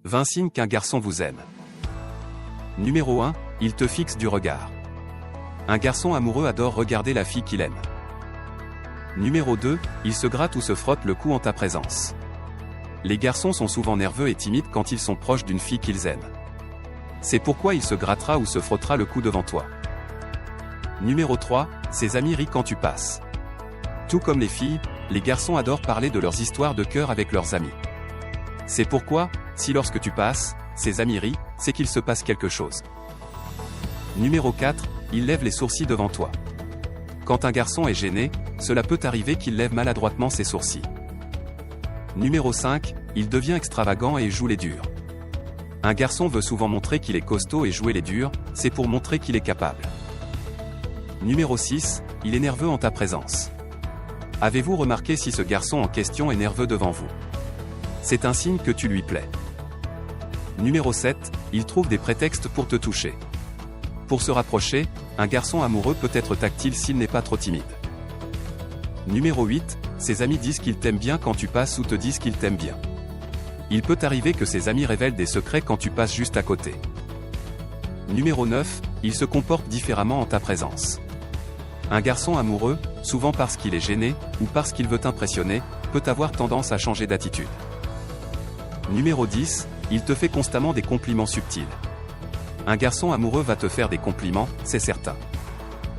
20 signes qu'un garçon vous aime. Numéro 1, il te fixe du regard. Un garçon amoureux adore regarder la fille qu'il aime. Numéro 2, il se gratte ou se frotte le cou en ta présence. Les garçons sont souvent nerveux et timides quand ils sont proches d'une fille qu'ils aiment. C'est pourquoi il se grattera ou se frottera le cou devant toi. Numéro 3, ses amis rient quand tu passes. Tout comme les filles, les garçons adorent parler de leurs histoires de cœur avec leurs amis. C'est pourquoi, si lorsque tu passes, ses amis rient, c'est qu'il se passe quelque chose. Numéro 4, il lève les sourcils devant toi. Quand un garçon est gêné, cela peut arriver qu'il lève maladroitement ses sourcils. Numéro 5, il devient extravagant et joue les durs. Un garçon veut souvent montrer qu'il est costaud et jouer les durs, c'est pour montrer qu'il est capable. Numéro 6, il est nerveux en ta présence. Avez-vous remarqué si ce garçon en question est nerveux devant vous? C'est un signe que tu lui plais. Numéro 7, il trouve des prétextes pour te toucher. Pour se rapprocher, un garçon amoureux peut être tactile s'il n'est pas trop timide. Numéro 8, ses amis disent qu'ils t'aiment bien quand tu passes ou te disent qu'ils t'aiment bien. Il peut arriver que ses amis révèlent des secrets quand tu passes juste à côté. Numéro 9, il se comporte différemment en ta présence. Un garçon amoureux, souvent parce qu'il est gêné, ou parce qu'il veut t'impressionner, peut avoir tendance à changer d'attitude. Numéro 10, il te fait constamment des compliments subtils. Un garçon amoureux va te faire des compliments, c'est certain.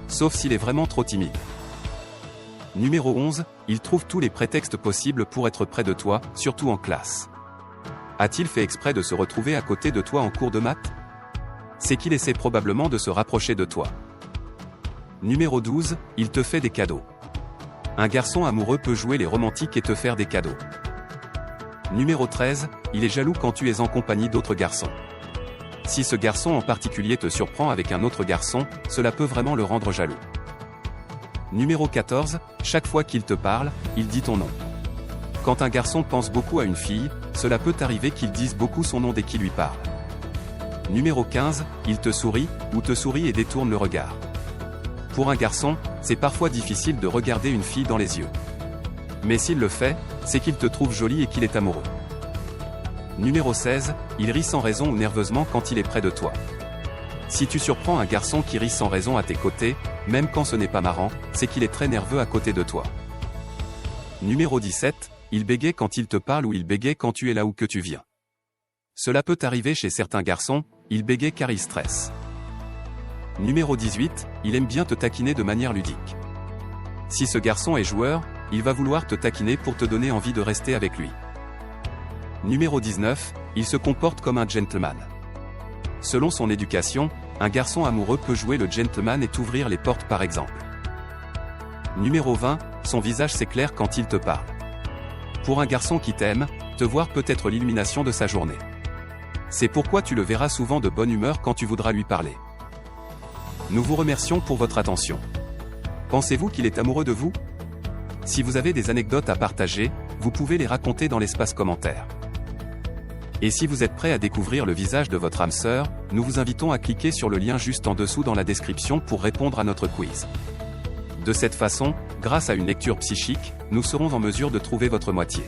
Sauf s'il est vraiment trop timide. Numéro 11, il trouve tous les prétextes possibles pour être près de toi, surtout en classe. A-t-il fait exprès de se retrouver à côté de toi en cours de maths? C'est qu'il essaie probablement de se rapprocher de toi. Numéro 12, il te fait des cadeaux. Un garçon amoureux peut jouer les romantiques et te faire des cadeaux. Numéro 13, il est jaloux quand tu es en compagnie d'autres garçons. Si ce garçon en particulier te surprend avec un autre garçon, cela peut vraiment le rendre jaloux. Numéro 14, chaque fois qu'il te parle, il dit ton nom. Quand un garçon pense beaucoup à une fille, cela peut arriver qu'il dise beaucoup son nom dès qu'il lui parle. Numéro 15, il te sourit, ou te sourit et détourne le regard. Pour un garçon, c'est parfois difficile de regarder une fille dans les yeux. Mais s'il le fait, c'est qu'il te trouve jolie et qu'il est amoureux. Numéro 16, il rit sans raison ou nerveusement quand il est près de toi. Si tu surprends un garçon qui rit sans raison à tes côtés, même quand ce n'est pas marrant, c'est qu'il est très nerveux à côté de toi. Numéro 17, il bégaye quand il te parle ou il bégaye quand tu es là où que tu viens. Cela peut arriver chez certains garçons, il bégaye car il stresse. Numéro 18, il aime bien te taquiner de manière ludique. Si ce garçon est joueur, il va vouloir te taquiner pour te donner envie de rester avec lui. Numéro 19, il se comporte comme un gentleman. Selon son éducation, un garçon amoureux peut jouer le gentleman et t'ouvrir les portes par exemple. Numéro 20, son visage s'éclaire quand il te parle. Pour un garçon qui t'aime, te voir peut être l'illumination de sa journée. C'est pourquoi tu le verras souvent de bonne humeur quand tu voudras lui parler. Nous vous remercions pour votre attention. Pensez-vous qu'il est amoureux de vous? Si vous avez des anecdotes à partager, vous pouvez les raconter dans l'espace commentaire. Et si vous êtes prêt à découvrir le visage de votre âme sœur, nous vous invitons à cliquer sur le lien juste en dessous dans la description pour répondre à notre quiz. De cette façon, grâce à une lecture psychique, nous serons en mesure de trouver votre moitié.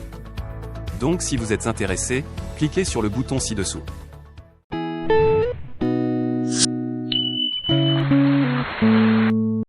Donc si vous êtes intéressé, cliquez sur le bouton ci-dessous.